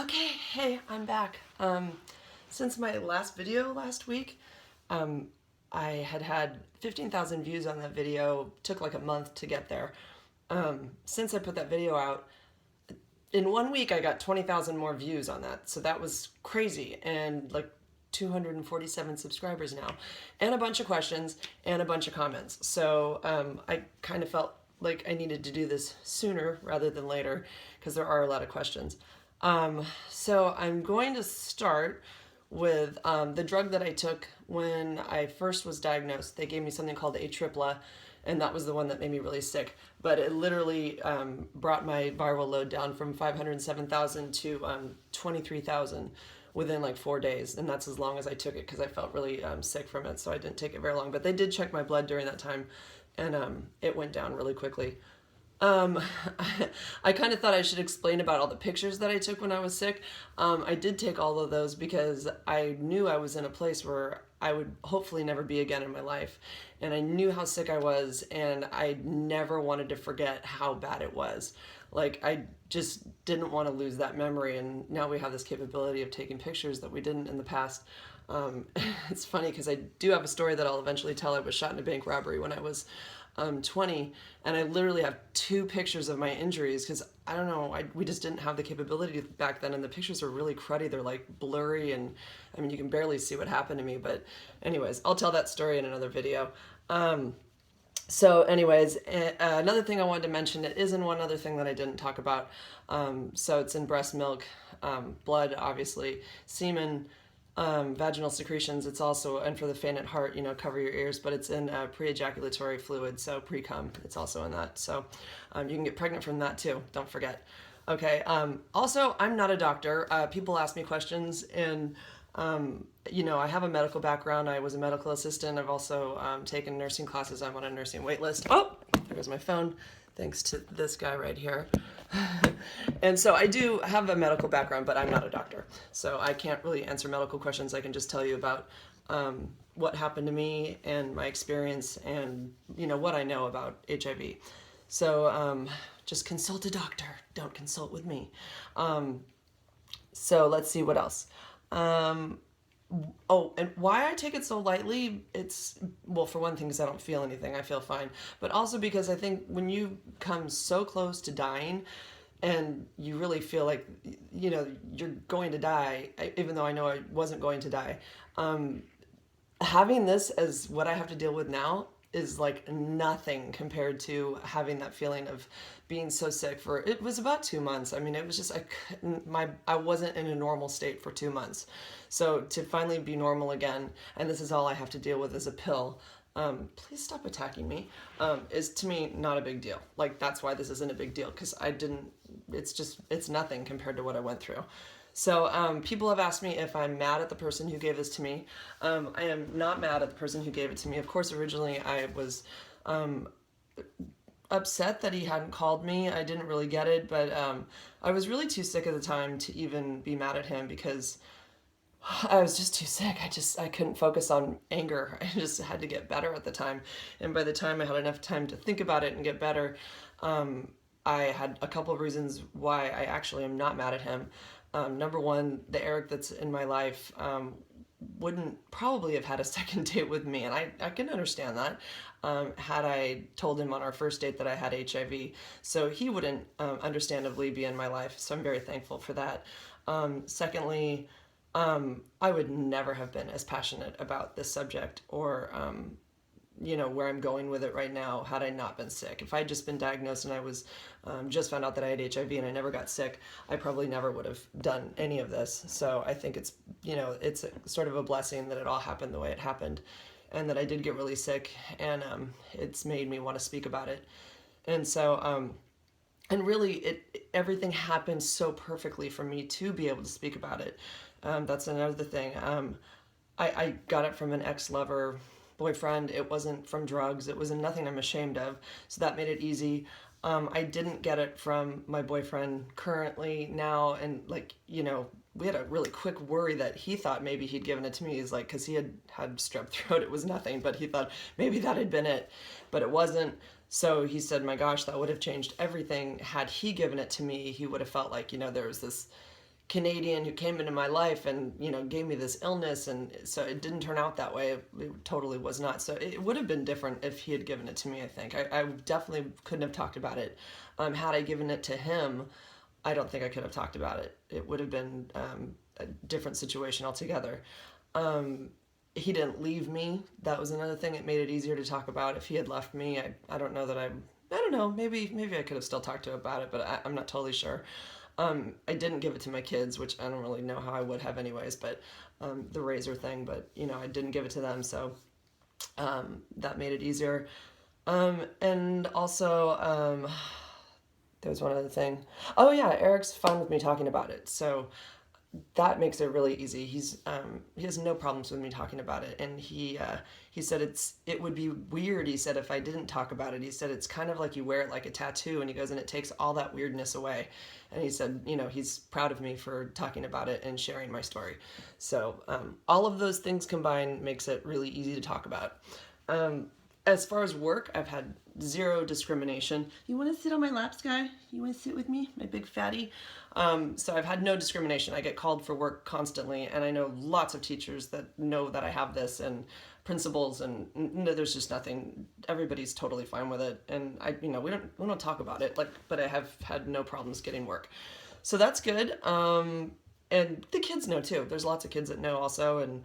Okay, hey, I'm back. Since my last video last week, um, I had 15,000 views on that video. Took like a month to get there. Since I put that video out, in 1 week I got 20,000 more views on that. So that was crazy, and like 247 subscribers now, and a bunch of questions and a bunch of comments. So I kind of felt like I needed to do this sooner rather than later because there are a lot of questions. So I'm going to start with the drug that I took when I first was diagnosed. They gave me something called ATRIPLA, and that was the one that made me really sick. But it literally brought my viral load down from 507,000 to 23,000 within like 4 days, and that's as long as I took it because I felt really sick from it, so I didn't take it very long. But they did check my blood during that time, and it went down really quickly. Um, I kind of thought I should explain about all the pictures that I took when I was sick. I did take all of those because I knew I was in a place where I would hopefully never be again in my life. And I knew how sick I was, and I never wanted to forget how bad it was. Like, I just didn't want to lose that memory, and now we have this capability of taking pictures that we didn't in the past. Um, it's funny because I do have a story that I'll eventually tell. I was shot in a bank robbery when I was 20, and I literally have two pictures of my injuries because I don't know, we just didn't have the capability back then, and the pictures are really cruddy. They're like blurry, and I mean, you can barely see what happened to me. But anyways, I'll tell that story in another video. So anyways, another thing I wanted to mention, it is in one other thing that I didn't talk about. So it's in breast milk, blood, obviously, semen, vaginal secretions. It's also, and for the faint at heart, cover your ears, but it's in pre-ejaculatory fluid, so pre-cum. It's also in that. So you can get pregnant from that too, don't forget. Okay, also, I'm not a doctor. People ask me questions, and I have a medical background. I was a medical assistant. I've also taken nursing classes. I'm on a nursing wait list. Oh, there goes my phone, thanks to this guy right here. And so I do have a medical background, but I'm not a doctor. So I can't really answer medical questions. I can just tell you about what happened to me and my experience and, what I know about HIV. So just consult a doctor. Don't consult with me. So let's see what else. Oh, and why I take it so lightly, it's, well, for one thing, because I don't feel anything, I feel fine. But also because I think when you come so close to dying and you really feel like, you're going to die, even though I know I wasn't going to die, having this as what I have to deal with now is like nothing compared to having that feeling of being so sick for, it was about 2 months. I mean, it was just, I wasn't in a normal state for 2 months. So to finally be normal again, and this is all I have to deal with is a pill, please stop attacking me, is to me not a big deal. Like, that's why this isn't a big deal, because it's nothing compared to what I went through. So people have asked me if I'm mad at the person who gave this to me. I am not mad at the person who gave it to me. Of course, originally I was upset that he hadn't called me. I didn't really get it, but I was really too sick at the time to even be mad at him because I was just too sick. I couldn't focus on anger. I just had to get better at the time. And by the time I had enough time to think about it and get better, I had a couple of reasons why I actually am not mad at him. Number one, the Eric that's in my life wouldn't probably have had a second date with me, and I can understand that, had I told him on our first date that I had HIV. So he wouldn't understandably be in my life, so I'm very thankful for that. Secondly, I would never have been as passionate about this subject or where I'm going with it right now had I not been sick. If I had just been diagnosed and I was just found out that I had HIV and I never got sick, I probably never would have done any of this. So I think it's, it's sort of a blessing that it all happened the way it happened, and that I did get really sick, and it's made me want to speak about it. And so, and really, everything happened so perfectly for me to be able to speak about it. That's another thing. I got it from an ex-lover boyfriend. It wasn't from drugs. It was nothing I'm ashamed of. So that made it easy. I didn't get it from my boyfriend currently now. And we had a really quick worry that he thought maybe he'd given it to me. He's like, cause he had strep throat. It was nothing, but he thought maybe that had been it, but it wasn't. So he said, my gosh, that would have changed everything. Had he given it to me, he would have felt like, there was this Canadian who came into my life and, you know, gave me this illness. And so it didn't turn out that way. It totally was not. So it would have been different if he had given it to me, I think. I definitely couldn't have talked about it. Had I given it to him, I don't think I could have talked about it. It would have been a different situation altogether. He didn't leave me. That was another thing. It made it easier to talk about. If he had left me, I don't know that I don't know. Maybe I could have still talked to him about it, but I'm not totally sure. I didn't give it to my kids, which I don't really know how I would have anyways, but the razor thing, but you know, I didn't give it to them, so that made it easier. And also, there's one other thing. Oh yeah, Eric's fine with me talking about it, so that makes it really easy. He has no problems with me talking about it, and he said it would be weird. He said if I didn't talk about it, he said it's kind of like you wear it like a tattoo, and he goes, and it takes all that weirdness away. And he said, you know, he's proud of me for talking about it and sharing my story. So all of those things combined makes it really easy to talk about. As far as work, I've had zero discrimination. You want to sit on my lap, Sky? You want to sit with me, my big fatty? So I've had no discrimination. I get called for work constantly, and I know lots of teachers that know that I have this, and principals, and there's just nothing. Everybody's totally fine with it, and we don't talk about it, but I have had no problems getting work, so that's good. And the kids know too. There's lots of kids that know also, and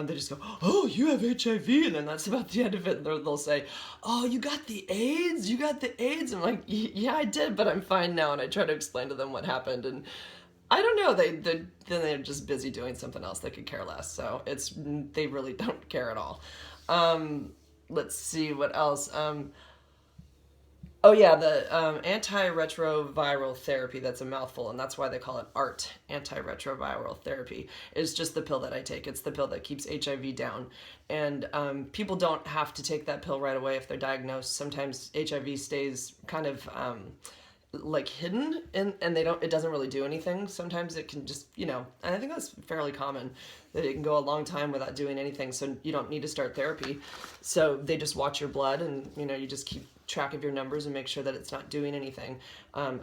they just go, oh, you have HIV, and then that's about the end of it. They'll say, oh, you got the AIDS? You got the AIDS? I'm like, yeah, I did, but I'm fine now. And I try to explain to them what happened, and I don't know. Then they're just busy doing something else. They could care less. So they really don't care at all. Let's see what else. Oh yeah, the antiretroviral therapy, that's a mouthful, and that's why they call it ART, antiretroviral therapy, is just the pill that I take. It's the pill that keeps HIV down. And people don't have to take that pill right away if they're diagnosed. Sometimes HIV stays kind of like hidden, and it doesn't really do anything. Sometimes it can just, and I think that's fairly common, that it can go a long time without doing anything, so you don't need to start therapy. So they just watch your blood, and you just keep track of your numbers and make sure that it's not doing anything.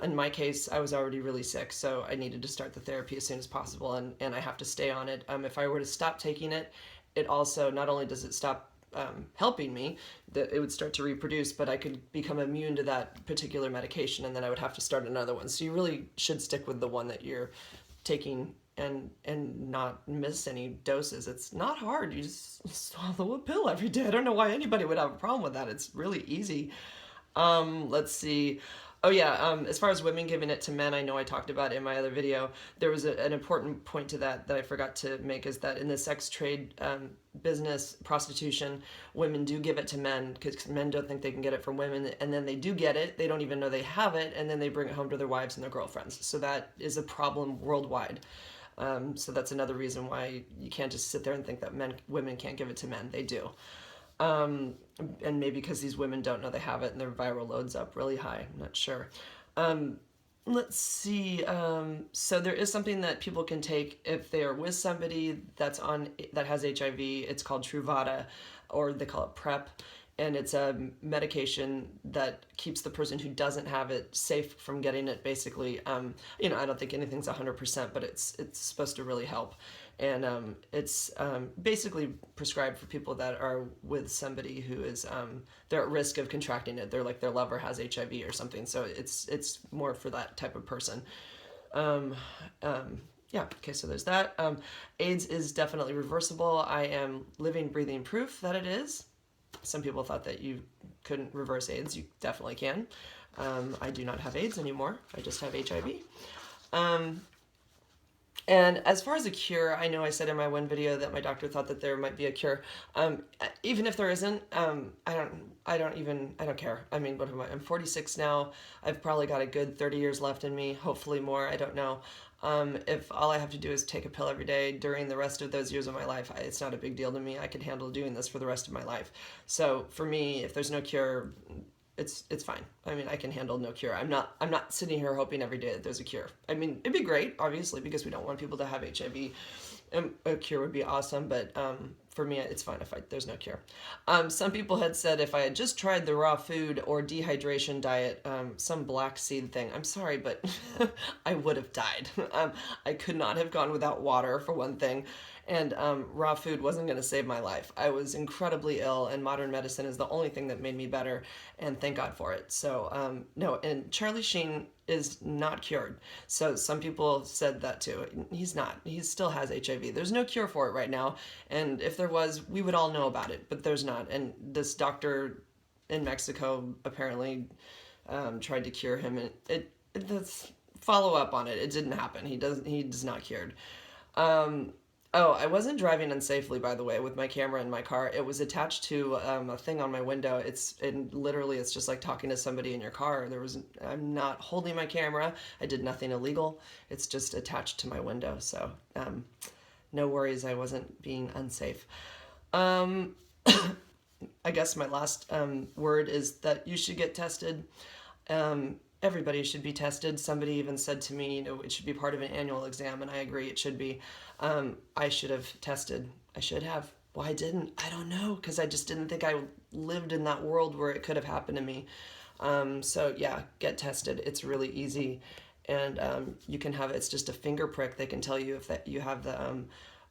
In my case, I was already really sick, so I needed to start the therapy as soon as possible, and I have to stay on it. If I were to stop taking it, it also, not only does it stop helping me, that it would start to reproduce, but I could become immune to that particular medication, and then I would have to start another one. So you really should stick with the one that you're taking and not miss any doses. It's not hard. You just swallow a pill every day. I don't know why anybody would have a problem with that. It's really easy. Let's see. Oh yeah, as far as women giving it to men, I know I talked about in my other video. There was an important point to that I forgot to make, is that in the sex trade business, prostitution, women do give it to men because men don't think they can get it from women, and then they do get it. They don't even know they have it, and then they bring it home to their wives and their girlfriends. So that is a problem worldwide. So that's another reason why you can't just sit there and think that women can't give it to men. They do. And maybe because these women don't know they have it and their viral load's up really high. I'm not sure. Let's see. So there is something that people can take if they are with somebody that has HIV. It's called Truvada, or they call it PrEP. And it's a medication that keeps the person who doesn't have it safe from getting it, basically. I don't think anything's 100%, but it's supposed to really help. And it's basically prescribed for people that are with somebody who is, they're at risk of contracting it. They're like, their lover has HIV or something. So it's more for that type of person. Yeah, okay, so there's that. AIDS is definitely reversible. I am living, breathing proof that it is. Some people thought that you couldn't reverse AIDS. You definitely can. I do not have AIDS anymore. I just have HIV. And as far as a cure, I know I said in my one video that my doctor thought that there might be a cure. Even if there isn't, I don't care. I mean, what am I? I'm 46 now. I've probably got a good 30 years left in me, hopefully more, I don't know. If all I have to do is take a pill every day during the rest of those years of my life, it's not a big deal to me. I could handle doing this for the rest of my life. So for me, if there's no cure, it's fine. I mean, I can handle no cure. I'm not sitting here hoping every day that there's a cure. I mean, it'd be great, obviously, because we don't want people to have HIV. A cure would be awesome, but for me, it's fine if there's no cure. Some people had said if I had just tried the raw food or dehydration diet, some black seed thing, I'm sorry, but I would have died. I could not have gone without water, for one thing. And raw food wasn't going to save my life. I was incredibly ill, and modern medicine is the only thing that made me better, and thank God for it. So, no, and Charlie Sheen is not cured. So some people said that too. He's not. He still has HIV. There's no cure for it right now, and if there was, we would all know about it, but there's not. And this doctor in Mexico apparently tried to cure him, and that's follow up on it. It didn't happen. He's not cured. Oh, I wasn't driving unsafely, by the way, with my camera in my car. It was attached to a thing on my window. Literally, it's just like talking to somebody in your car. I'm not holding my camera. I did nothing illegal. It's just attached to my window. So, no worries. I wasn't being unsafe. I guess my last word is that you should get tested. Everybody should be tested. Somebody even said to me, it should be part of an annual exam, and I agree it should be. I should have tested. I should have. Why didn't? I don't know, because I just didn't think I lived in that world where it could have happened to me. So yeah, get tested. It's really easy, and you can have it's just a finger prick. They can tell you if that you have the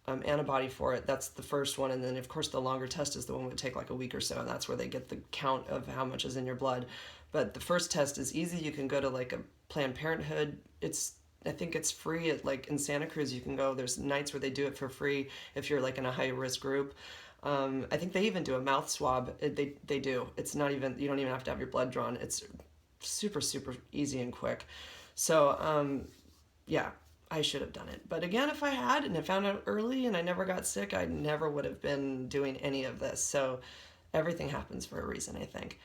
antibody for it. That's the first one, and then of course the longer test is the one that would take like a week or so, and that's where they get the count of how much is in your blood. But the first test is easy. You can go to like a Planned Parenthood. I think it's free at like in Santa Cruz. You can go. There's nights where they do it for free if you're like in a high risk group. I think they even do a mouth swab. They do. It's not even, you don't even have to have your blood drawn. It's super easy and quick. So yeah, I should have done it. But again, if I had and I found out early and I never got sick, I never would have been doing any of this. So everything happens for a reason, I think.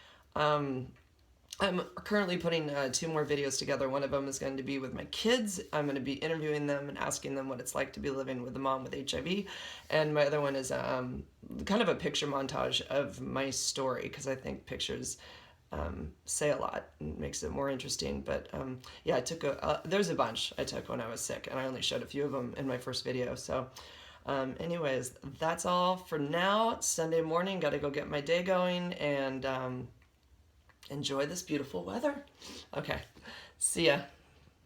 I'm currently putting 2 more videos together. One of them is going to be with my kids. I'm going to be interviewing them and asking them what it's like to be living with a mom with HIV. And my other one is kind of a picture montage of my story, because I think pictures say a lot and makes it more interesting. But yeah, I took there's a bunch I took when I was sick, and I only showed a few of them in my first video. So anyways, that's all for now. Sunday morning, got to go get my day going, and enjoy this beautiful weather. Okay, see ya.